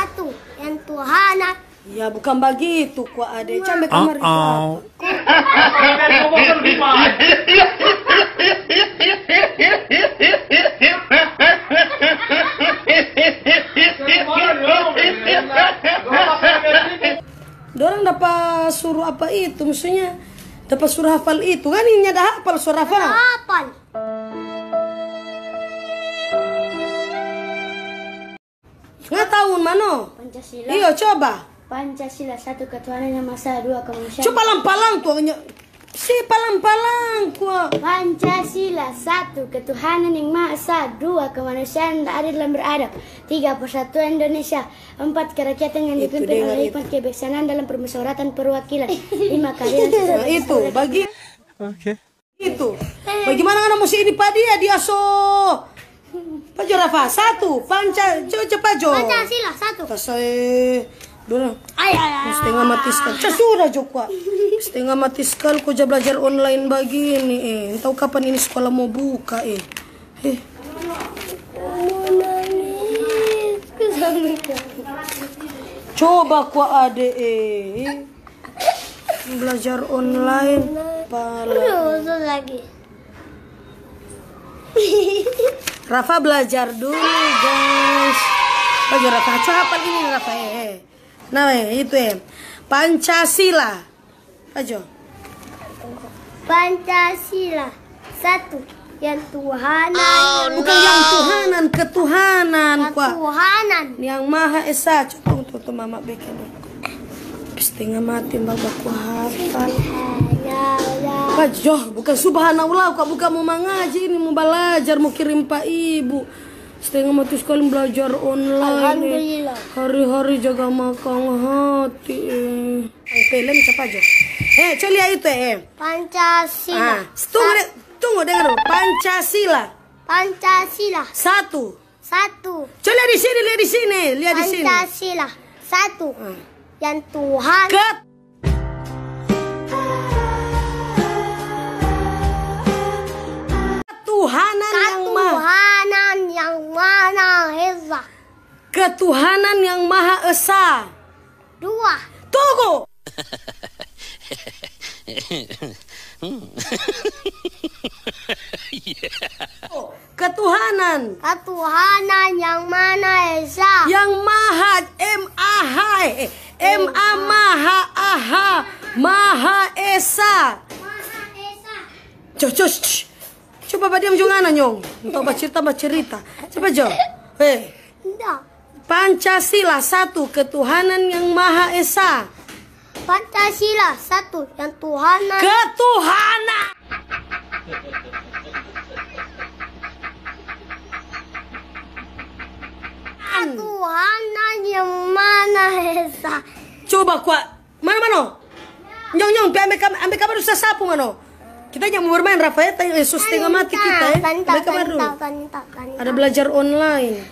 satu yang Tuhanan. Ya bukan begitu kok adek. Sampai kamar itu apa? Dorang dapat suruh apa itu? Maksudnya dapat suruh hafal itu kan? Ini ada hafal suruh hafal. Hafal. Nggak tahu mana? Pancasila. Iya coba. Pancasila, satu ketuhanan yang maha esa, dua kemanusiaan. Coba palang-palang tuh. Si palang-palang kuah. Pancasila, satu ketuhanan yang maha esa, dua kemanusiaan tak adil dan beradab, tiga persatuan Indonesia, empat kerakyatan yang dipimpin oleh hikmat kebijaksanaan dalam permusyawaratan perwakilan, lima keadilan sosial. Itu bagi. Oke. Itu. Bagaimana anak mesti ini dia so. Pajo Rafa satu. Coba Jo. Pancasila satu. Saya. Dona. Setengah mati sekali. Sudah Joko. Setengah mati sekali kau belajar online begini. Tahu kapan ini sekolah mau buka Coba kau adek belajar online. Terus lagi. Rafa belajar dulu guys. Belajar Rafa. Coba apa ini Rafa Nah itu Pancasila. Ajo. Pancasila satu yang Tuhanan. Bukan yang Tuhanan, ketuhanan kuah. Ketuhanan Yang Maha Esa. Coba tuh mama bikin dulu. Setengah mati mbak hafal. Ajo, bukan subhanallah kok bukan mau mengaji ini mau belajar mau kirim Pak Ibu. Setengah mati sekali belajar online. Alhamdulillah. Hari-hari jaga makan hati. Film siapa aja? Coba lihat itu Pancasila. Tunggu dengar dulu. Pancasila. Pancasila Satu. satu. Coba lihat di sini. Pancasila satu yang Tuhan. Ketuhanan yang Maha Esa. Ketuhanan yang Maha Esa. Dua. Tunggu. Ketuhanan yang Maha Esa. yang Maha Maha Esa. Coba diam jangan nyong. Entah cerita. Coba Jo. Pancasila satu ketuhanan yang Maha Esa. Pancasila satu yang Tuhanan. Ketuhanan. Ketuhanan yang Maha Esa. Coba kuat. Mana? Nyong, ambil kamar usah sapu mano. Kita yang mau bermain Rafael, setengah mati kita Ambil kamar dulu. Ada belajar online.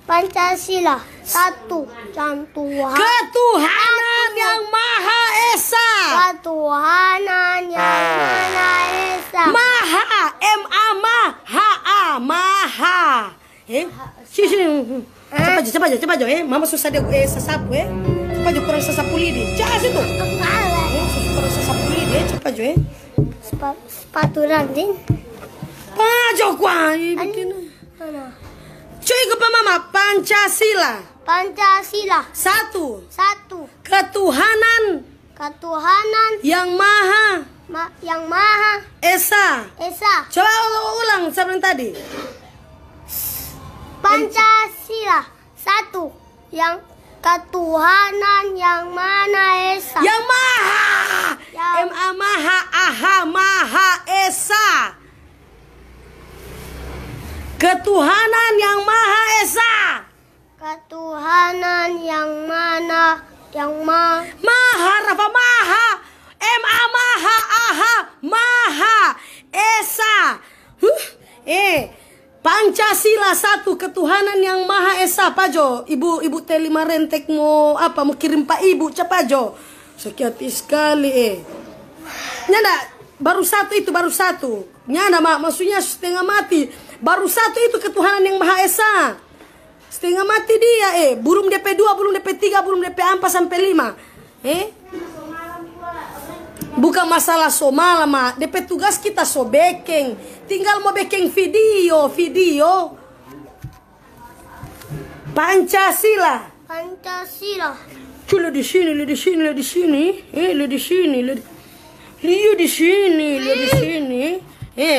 Pancasila satu yang Tuhan. Ketuhanan yang Maha Esa. Ketuhanan yang Maha Esa. Maha Maha. Sini. Cepat aja. Mama susah dia sasapu Cepat aja kurang sasapu lidi. Jangan situ. Kurang sasapu lidi cepat aja Sepatu ranting. Pajo kuah bikin. Cuy ke mama Pancasila satu ketuhanan yang Maha Esa. Coba ulang sebelum tadi. Pancasila satu yang ketuhanan yang Maha Esa. Yang Maha Maha Esa. Ketuhanan yang Maha Esa. Ketuhanan yang Maha Rafa Maha Maha Esa. Pancasila satu ketuhanan yang Maha Esa. Pajo, ibu Telima Rentek mau kirim Pak Ibu cepat Jo. Sakit hati sekali Nyanda baru satu. Nyanda maksudnya setengah mati. Baru satu itu ketuhanan yang Maha Esa. setengah mati dia belum DP 2, belum DP 3, belum DP 4 sampai 5. Bukan masalah somalam, DP tugas kita so backing. Tinggal mau backing video. Pancasila. Pancasila. Cula di sini. Lihat di sini.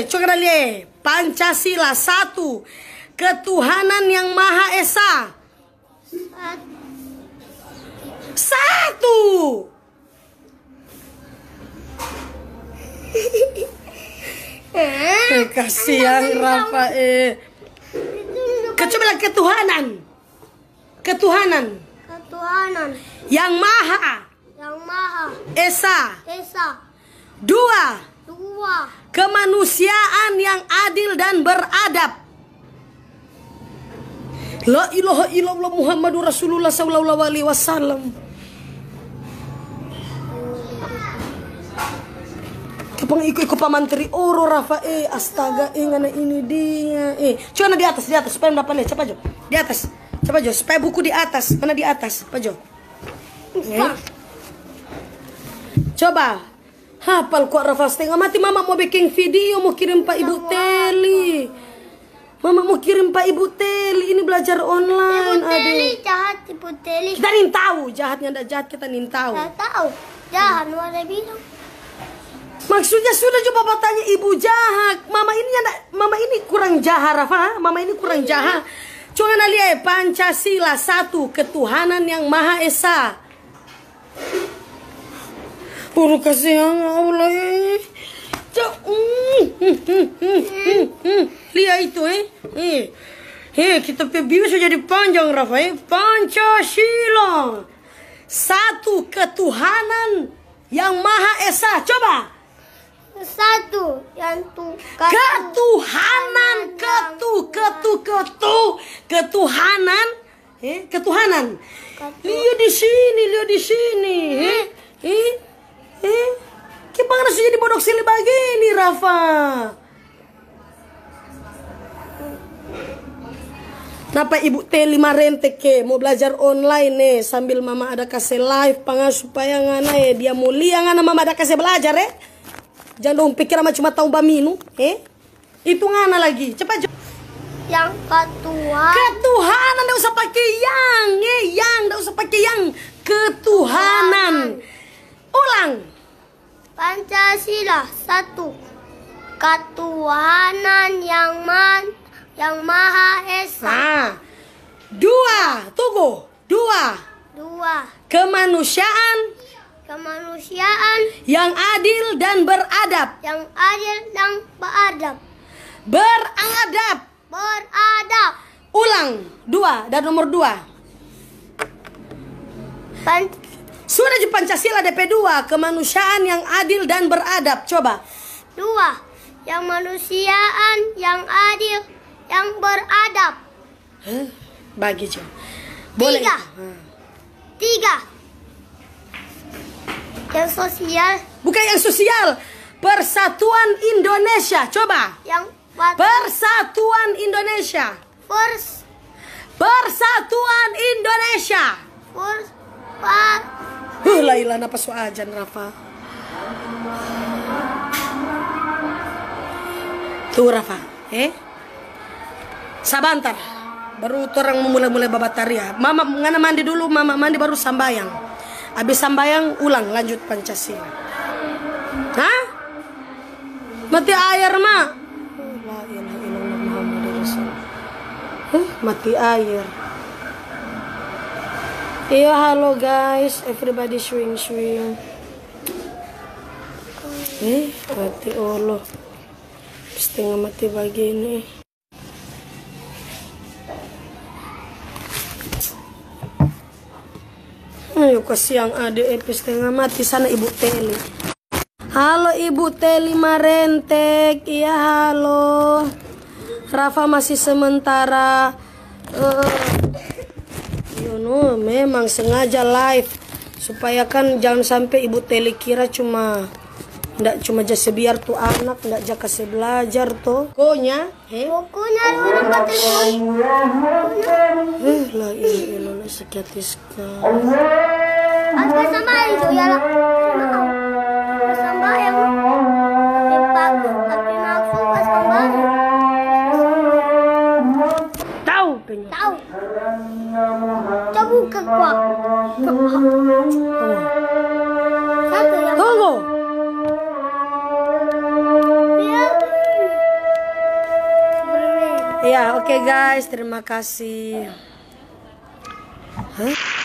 Coba lihat. Pancasila 1. Ketuhanan yang Maha Esa. 1. Kasihan Rafa. Coba ketuhanan. Ketuhanan yang Maha Esa. 2. Kemanusiaan yang adil dan beradab. La ilaha illallah Muhammadur Rasulullah sallallahu alaihi wasallam. Kapang ikut pamantri oro Rafa astaga ngana ini dia coba di atas supaya dapat lihat cepat Jo. Di atas. Coba Jo, supaya buku di atas. Mana di atas, Pak Jo? Coba. Hafal kok Rafa setengah mati. Mama mau bikin video, mau kirim Pak Ibu Teli. Mama mau kirim Pak Ibu Teli. Ini belajar online. Ibu Teli jahat, Ibu Teli. Kita nin tahu, jahatnya enggak jahat, kita nin tahu. Enggak tahu. Jahat ada bilang. Maksudnya sudah coba tanya ibu jahat. Mama ini kurang jahat Rafa. Mama ini kurang jahat. Coba lihat Pancasila 1. Ketuhanan yang Maha Esa. Kasihan Allah. Lihat itu kita bisa jadi panjang Rafa. Pancasila 1. Ketuhanan yang Maha Esa. Coba. 1 yang ketuhanan. Ketuhanan. Lihat di sini. Kita harus jadi bodoh sili begini Rafa. Napa Ibu Teli Marentek mau belajar online sambil Mama ada kasih live supaya ngana dia mulia ngana Mama ada kasih belajar Jangan dong pikir sama cuma tahu baminu, Itu ngana lagi, cepat. Yang ketuhanan, enggak usah pakai yang, enggak usah pakai yang. Ketuhanan. Ulang. Pancasila 1. Ketuhanan yang Maha Esa. 2. Tunggu. 2. Kemanusiaan yang adil dan beradab. Beradab. Ulang. 2 dan nomor 2. Sudah di Pancasila DP 2. Kemanusiaan yang adil dan beradab. Coba. 2. Yang manusiaan yang adil yang beradab. Bagi Jo. Boleh. 3. Yang sosial. Bukan yang sosial. Persatuan Indonesia. Coba. Persatuan Indonesia. Persatuan Indonesia. Lailah napa ajan Rafa. Tuh Rafa. Sabantar. Baru orang mulai babataria. Mama ngana mandi dulu. Mama mandi baru sambayang. Habis sambayang ulang lanjut Pancasila. Hah? Mati air mak. La ilaha illallah Muhammadur Rasulullah. Mati air. Iya halo guys, everybody swing. Mati Allah. Setengah mati begini. Ayo kasihan adek setengah mati sana Ibu Teli. Halo Ibu Teli Marentek. Iya halo. Rafa masih sementara memang sengaja live supaya kan jangan sampai Ibu Teli kira cuma Ndak cuma jasa biar tuh anak, ndak jaka se belajar tuh. Konya, Bukunya orang baterai. la ilah psikiatris sekali. Apa sama itu ya lah. Sama yang tapi maksud pas sama. Tahu penyo. Tahu. Coba ke kuak. Satu yang Tunggu. Ya, oke guys, terima kasih. Hah?